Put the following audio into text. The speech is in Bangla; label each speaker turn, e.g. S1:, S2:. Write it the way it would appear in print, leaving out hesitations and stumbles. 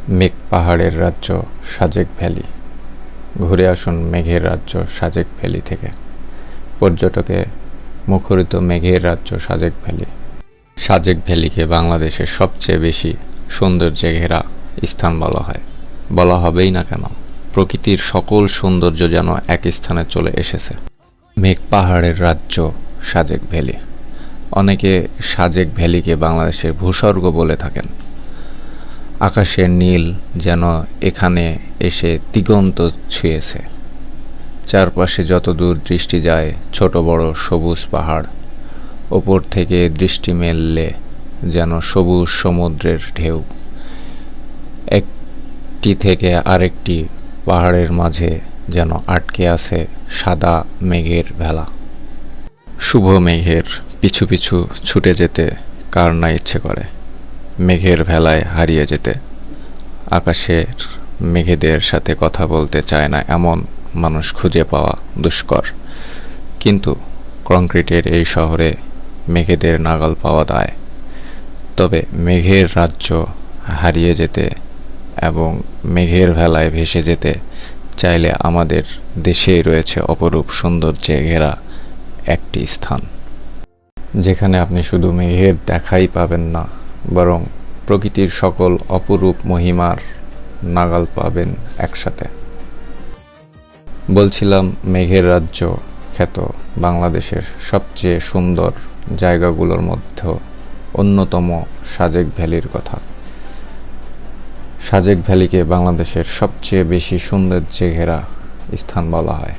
S1: মেঘ পাহাড়ের রাজ্য সাজেক ভ্যালি। ঘুরে আসুন মেঘের রাজ্য সাজেক ভ্যালি থেকে। পর্যটকে মুখরিত মেঘের রাজ্য সাজেক ভ্যালি। সাজেক ভ্যালিকে বাংলাদেশের সবচেয়ে বেশি সৌন্দর্যে ঘেরা স্থান বলা হয়। বলা হবেই না কেন, প্রকৃতির সকল সৌন্দর্য যেন এক স্থানে চলে এসেছে। মেঘ পাহাড়ের রাজ্য সাজেক ভ্যালি। অনেকে সাজেক ভ্যালিকে বাংলাদেশের ভূস্বর্গ বলে থাকেন। আকাশের নীল যেন এখানে এসে দিগন্ত ছুঁয়েছে। চারপাশে যত দূর দৃষ্টি যায় ছোট বড় সবুজ পাহাড়। ওপর থেকে দৃষ্টি মেললে যেন সবুজ সমুদ্রের ঢেউ। একটি থেকে আরেকটি পাহাড়ের মাঝে যেন আটকে আছে সাদা মেঘের ভেলা। শুভ মেঘের পিছু পিছু ছুটে যেতে কার না ইচ্ছে করে, মেঘের ভেলায় হারিয়ে যেতে। আকাশের মেঘেদের সাথে কথা বলতে চায় না এমন মানুষ খুঁজে পাওয়া দুষ্কর। কিন্তু কংক্রিটের এই শহরে মেঘেদের নাগাল পাওয়া দায়। তবে মেঘের রাজ্য হারিয়ে যেতে এবং মেঘের ভেলায় ভেসে যেতে চাইলে আমাদের দেশেই রয়েছে অপরূপ সৌন্দর্যে ঘেরা একটি স্থান, যেখানে আপনি শুধু মেঘের দেখাই পাবেন না, বরং প্রকৃতির সকল অপরূপ মহিমার নাগাল পাবেন একসাথে। বলছিলাম মেঘের রাজ্য খ্যাত বাংলাদেশের সবচেয়ে সুন্দর জায়গাগুলোর মধ্যে অন্যতম সাজেক ভ্যালির কথা। সাজেক ভ্যালিকে বাংলাদেশের সবচেয়ে বেশি সৌন্দর্যে ঘেরা স্থান বলা হয়।